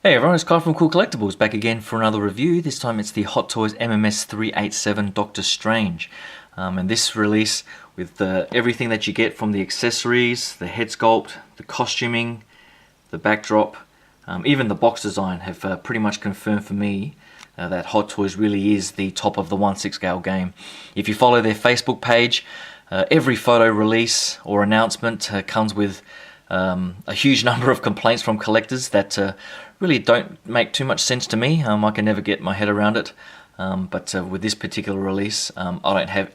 Hey everyone, it's Kyle from Cool Collectibles back again for another review. This time it's the Hot Toys MMS387 Doctor Strange. And this release with everything that you get from the accessories, the head sculpt, the costuming, the backdrop, even the box design have pretty much confirmed for me that Hot Toys really is the top of the 1/6 scale game. If you follow their Facebook page, every photo release or announcement comes with a huge number of complaints from collectors that really don't make too much sense to me. I can never get my head around it, but with this particular release, I don't have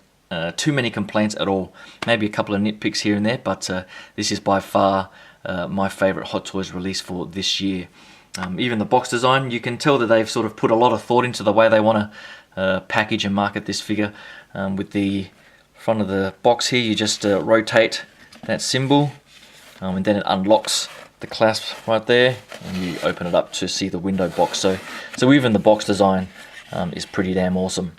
too many complaints at all. Maybe a couple of nitpicks here and there, but this is by far my favourite Hot Toys release for this year. Even the box design, you can tell that they've sort of put a lot of thought into the way they want to package and market this figure. With the front of the box here, you just rotate that symbol, and then it unlocks the clasp right there, and you open it up to see the window box. So even the box design is pretty damn awesome.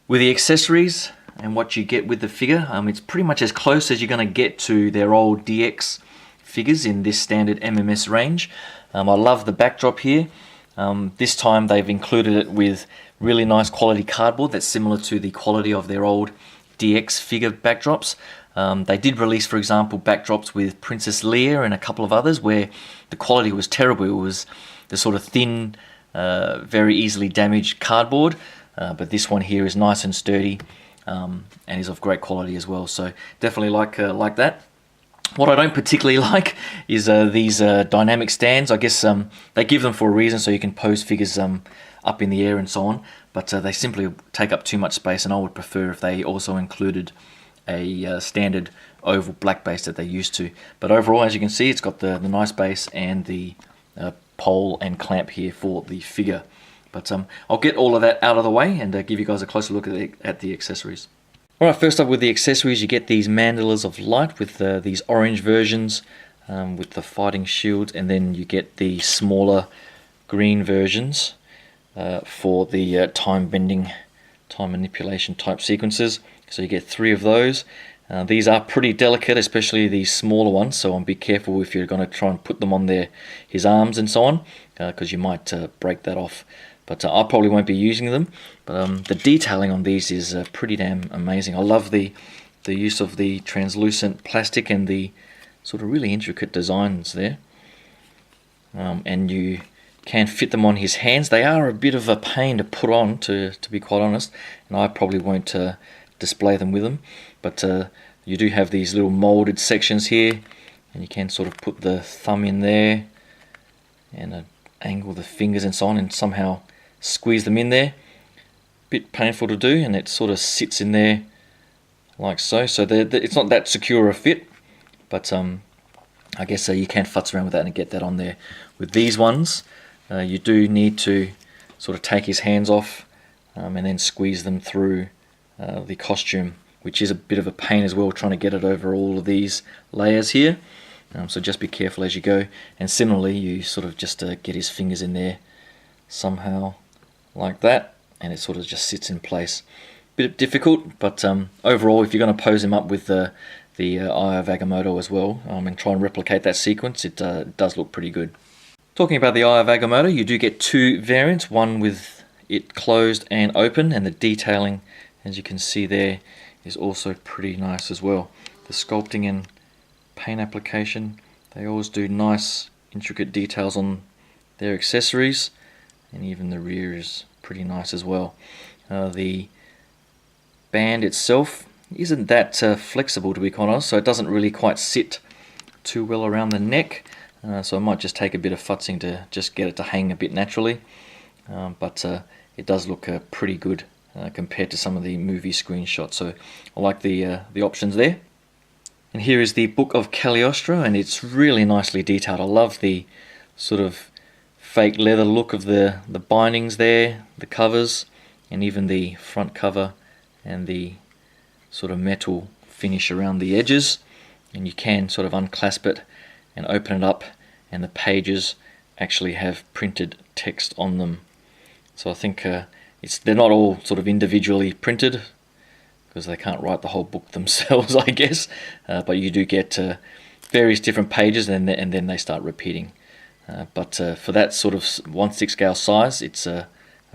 With the accessories and what you get with the figure, it's pretty much as close as you're going to get to their old DX figures in this standard MMS range. I love the backdrop here. This time they've included it with really nice quality cardboard that's similar to the quality of their old DX figure backdrops. They did release, for example, backdrops with Princess Leia and a couple of others where the quality was terrible. It was the sort of thin, very easily damaged cardboard, but this one here is nice and sturdy and is of great quality as well. So definitely like that. What I don't particularly like is these dynamic stands. I guess they give them for a reason, so you can pose figures up in the air and so on, but they simply take up too much space, and I would prefer if they also included a standard oval black base that they used to. But overall, as you can see, it's got the nice base and the pole and clamp here for the figure. But I'll get all of that out of the way and give you guys a closer look at the accessories. Alright, first up with the accessories, you get these mandalas of light with these orange versions with the fighting shield, and then you get the smaller green versions for the time bending, time manipulation type sequences. So you get 3 of those. These are pretty delicate, especially these smaller ones, so be careful if you're going to try and put them on his arms and so on, because you might break that off. But I probably won't be using them. But the detailing on these is pretty damn amazing. I love the use of the translucent plastic and the sort of really intricate designs there. And you can fit them on his hands. They are a bit of a pain to put on, to be quite honest, and I probably won't display them with them, but you do have these little molded sections here, and you can sort of put the thumb in there and angle the fingers and so on, and somehow squeeze them in there. Bit painful to do, and it sort of sits in there like so. So it's not that secure a fit, but I guess you can futz around with that and get that on there. With these ones, you do need to sort of take his hands off and then squeeze them through the costume, which is a bit of a pain as well, trying to get it over all of these layers here. So just be careful as you go. And similarly, you sort of just get his fingers in there somehow like that, and it sort of just sits in place. Bit difficult, but overall, if you're going to pose him up with the Eye of Agamotto as well, and try and replicate that sequence, it does look pretty good. Talking about the Eye of Agamotto, you do get 2 variants, one with it closed and open, and the detailing, as you can see there, is also pretty nice as well. The sculpting and paint application, they always do nice intricate details on their accessories, and even the rear is pretty nice as well. The band itself isn't that flexible, to be quite honest, so it doesn't really quite sit too well around the neck, so it might just take a bit of futzing to just get it to hang a bit naturally, but it does look pretty good compared to some of the movie screenshots, so I like the options there. And here is the Book of Cagliostro, and it's really nicely detailed. I love the sort of fake leather look of the bindings there, the covers, and even the front cover and the sort of metal finish around the edges. And you can sort of unclasp it and open it up, and the pages actually have printed text on them. So I think they're not all sort of individually printed, because they can't write the whole book themselves, I guess. But you do get various different pages, and then they start repeating but for that sort of 1/6 scale size, it's a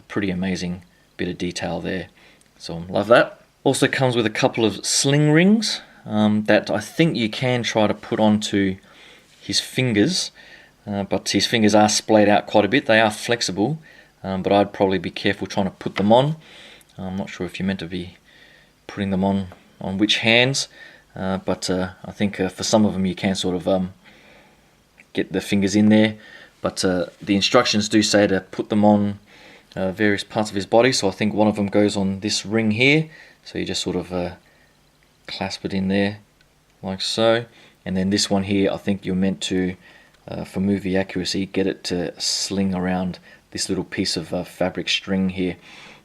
pretty amazing bit of detail there. So love that. Also comes with a couple of sling rings that I think you can try to put onto his fingers, but his fingers are splayed out quite a bit. They are flexible, but I'd probably be careful trying to put them on. I'm not sure if you're meant to be putting them on which hands, but I think for some of them you can sort of get the fingers in there, but the instructions do say to put them on various parts of his body. So I think one of them goes on this ring here, so you just sort of clasp it in there like so, and then this one here, I think you're meant to, for movie accuracy, get it to sling around this little piece of fabric string here,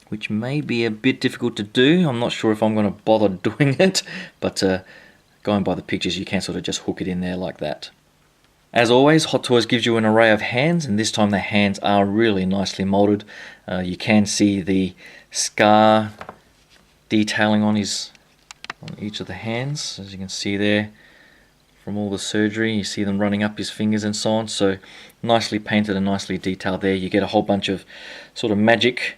which may be a bit difficult to do. I'm not sure if I'm going to bother doing it, but going by the pictures, you can sort of just hook it in there like that. As always, Hot Toys gives you an array of hands, and this time the hands are really nicely molded. You can see the scar detailing on each of the hands, as you can see there from all the surgery. You see them running up his fingers and so on, so nicely painted and nicely detailed there. You get a whole bunch of sort of magic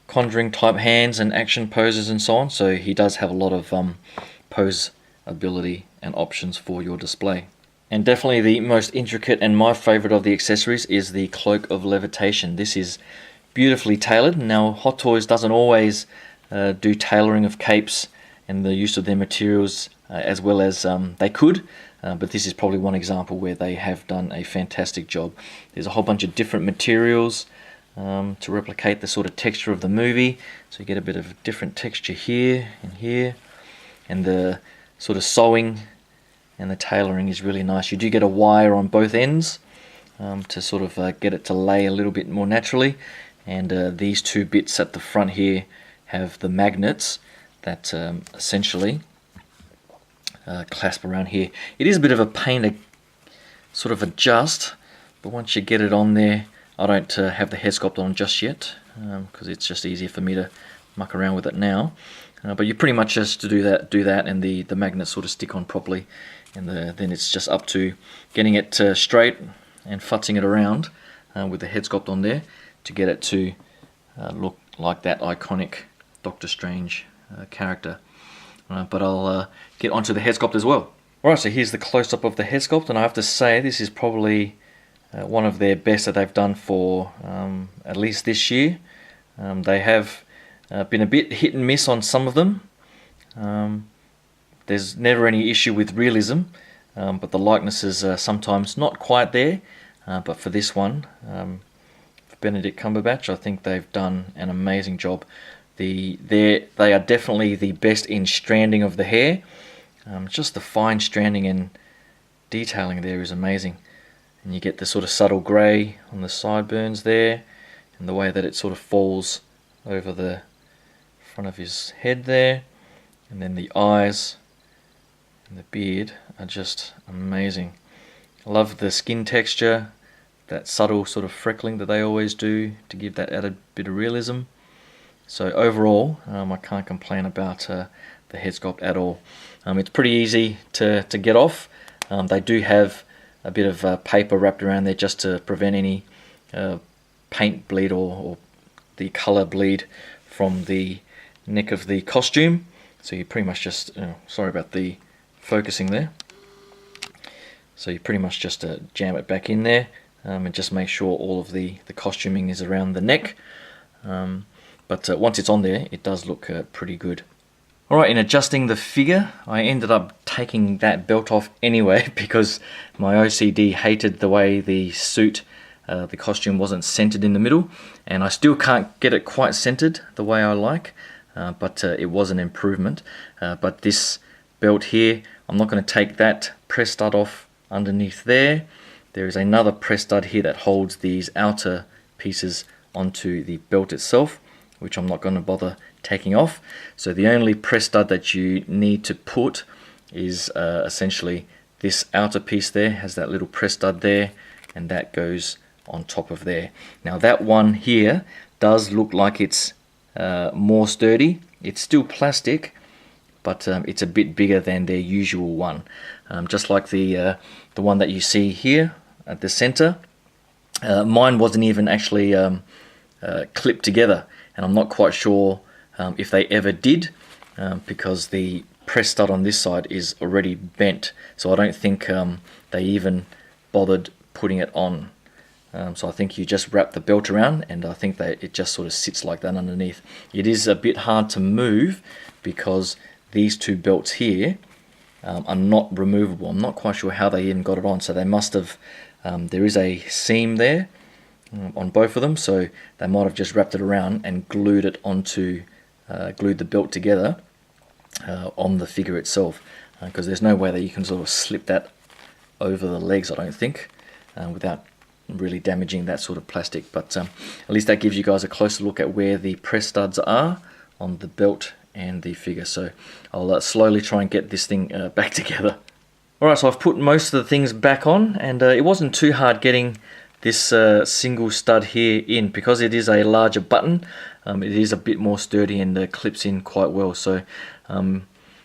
conjuring type hands and action poses and so on, so he does have a lot of pose ability and options for your display. And definitely the most intricate and my favorite of the accessories is the Cloak of Levitation. This is beautifully tailored. Now Hot Toys doesn't always do tailoring of capes and the use of their materials as well as they could, but this is probably one example where they have done a fantastic job. There's a whole bunch of different materials to replicate the sort of texture of the movie, so you get a bit of different texture here and here, and the sort of sewing and the tailoring is really nice. You do get a wire on both ends to sort of get it to lay a little bit more naturally, and these two bits at the front here have the magnets that essentially clasp around here. It is a bit of a pain to sort of adjust, but once you get it on there, I don't have the head sculpt on just yet because it's just easier for me to muck around with it now. But you pretty much just to do that, and the magnets sort of stick on properly, and then it's just up to getting it straight and futzing it around with the head sculpt on there to get it to look like that iconic Doctor Strange character. But I'll get onto the head sculpt as well. Alright, so here's the close-up of the head sculpt, and I have to say this is probably one of their best that they've done for at least this year. They have been a bit hit and miss on some of them. There's never any issue with realism, but the likeness is sometimes not quite there. But for this one, for Benedict Cumberbatch, I think they've done an amazing job. They are definitely the best in stranding of the hair. Just the fine stranding and detailing there is amazing. And you get the sort of subtle grey on the sideburns there, and the way that it sort of falls over the front of his head there, and then the eyes and the beard are just amazing. I love the skin texture, that subtle sort of freckling that they always do to give that added bit of realism. So overall, I can't complain about the head sculpt at all. It's pretty easy to get off. They do have a bit of paper wrapped around there just to prevent any paint bleed or the colour bleed from the neck of the costume. So you pretty much just, sorry about the focusing there. So you pretty much just jam it back in there and just make sure all of the costuming is around the neck. But once it's on there, it does look pretty good. Alright, in adjusting the figure, I ended up taking that belt off anyway because my OCD hated the way the suit, the costume wasn't centered in the middle, and I still can't get it quite centered the way I like, but it was an improvement. But this belt here, I'm not going to take that press stud off underneath there. There is another press stud here that holds these outer pieces onto the belt itself, which I'm not going to bother taking off. So the only press stud that you need to put is essentially this outer piece there, has that little press stud there, and that goes on top of there. Now that one here does look like it's more sturdy. It's still plastic, but it's a bit bigger than their usual one. Just like the one that you see here at the center, Mine wasn't even actually clipped together, and I'm not quite sure if they ever did, because the press stud on this side is already bent, so I don't think they even bothered putting it on. So I think you just wrap the belt around, and I think that it just sort of sits like that underneath. It is a bit hard to move because these two belts here are not removable. I'm not quite sure how they even got it on, so they must have, there is a seam there on both of them, so they might have just wrapped it around and glued it onto, glued the belt together on the figure itself, because there's no way that you can sort of slip that over the legs, I don't think, without really damaging that sort of plastic. But at least that gives you guys a closer look at where the press studs are on the belt and the figure. So I'll slowly try and get this thing back together. Alright, so I've put most of the things back on, and it wasn't too hard getting this single stud here in, because it is a larger button. It is a bit more sturdy and clips in quite well. So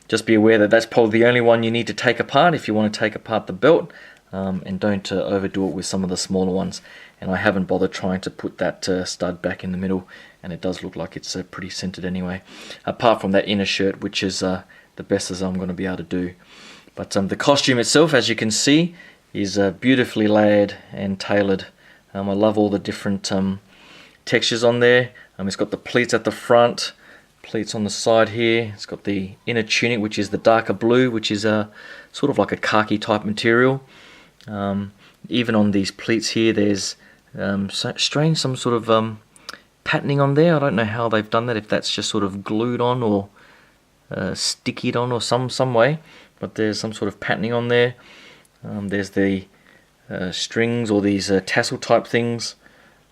just be aware that that's probably the only one you need to take apart if you want to take apart the belt, and don't overdo it with some of the smaller ones. And I haven't bothered trying to put that stud back in the middle, and it does look like it's pretty centered anyway, apart from that inner shirt, which is the best as I'm going to be able to do. But the costume itself, as you can see, is beautifully layered and tailored. I love all the different textures on there. It's got the pleats at the front, pleats on the side here. It's got the inner tunic, which is the darker blue, which is sort of like a khaki type material. Even on these pleats here, there's some sort of patterning on there. I don't know how they've done that, if that's just sort of glued on or stickied on or some way, but there's some sort of patterning on there. There's the strings, or these tassel type things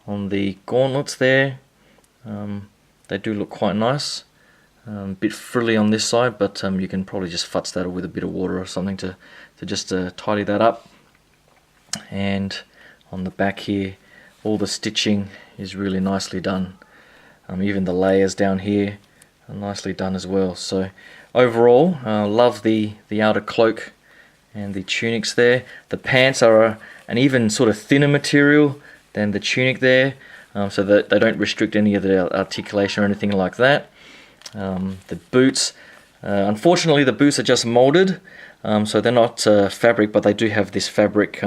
on the gauntlets there. They do look quite nice. A bit frilly on this side, but you can probably just futz that with a bit of water or something to just tidy that up. And on the back here, all the stitching is really nicely done. Even the layers down here are nicely done as well. So overall, love the outer cloak and the tunics there. The pants are an even sort of thinner material than the tunic there, so that they don't restrict any of the articulation or anything like that. The boots, unfortunately the boots are just molded, so they're not fabric, but they do have this fabric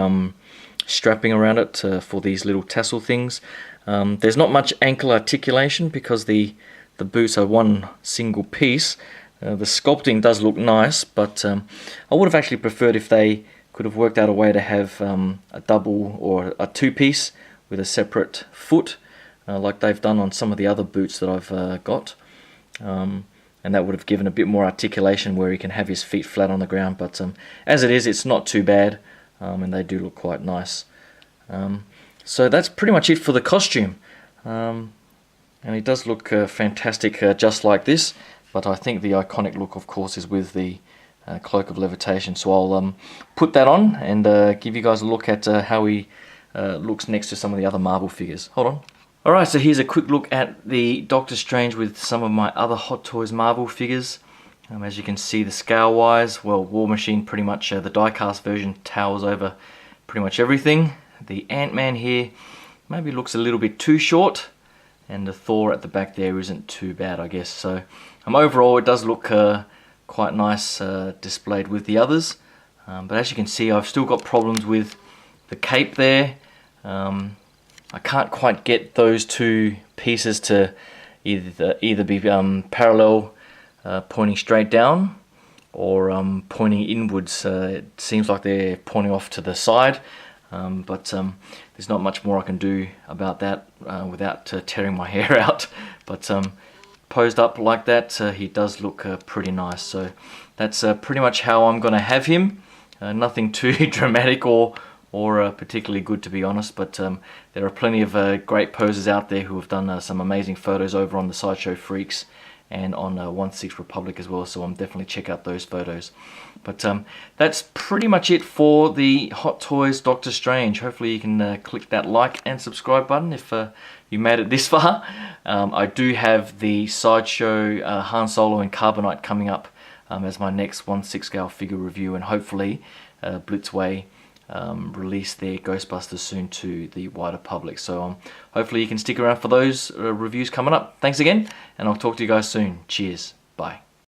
strapping around it for these little tassel things. There's not much ankle articulation because the boots are one single piece. The sculpting does look nice, but I would have actually preferred if they could have worked out a way to have a double or a two-piece with a separate foot, like they've done on some of the other boots that I've got. And that would have given a bit more articulation where he can have his feet flat on the ground. But as it is, it's not too bad, and they do look quite nice. So that's pretty much it for the costume. And he does look fantastic just like this. But I think the iconic look, of course, is with the Cloak of Levitation. So I'll put that on and give you guys a look at how he looks next to some of the other Marvel figures. Hold on. Alright, so here's a quick look at the Doctor Strange with some of my other Hot Toys Marvel figures. As you can see, the scale-wise, well, War Machine pretty much, the die-cast version towers over pretty much everything. The Ant-Man here maybe looks a little bit too short, and the Thor at the back there isn't too bad, I guess. So overall, it does look quite nice displayed with the others. But as you can see, I've still got problems with the cape there. I can't quite get those two pieces to either be parallel, pointing straight down, or pointing inwards. It seems like they're pointing off to the side, but there's not much more I can do about that without tearing my hair out. But posed up like that, he does look pretty nice. So that's pretty much how I'm going to have him. Nothing too dramatic or particularly good, to be honest, but there are plenty of great posers out there who have done some amazing photos over on the Sideshow Freaks and on 1/6 Republic as well, so I'm definitely check out those photos. But that's pretty much it for the Hot Toys Doctor Strange. Hopefully you can click that like and subscribe button if you made it this far. I do have the Sideshow Han Solo and Carbonite coming up as my next 1/6 scale figure review, and hopefully Blitzway release their Ghostbusters soon to the wider public. So hopefully you can stick around for those reviews coming up. Thanks again, and I'll talk to you guys soon. Cheers. Bye.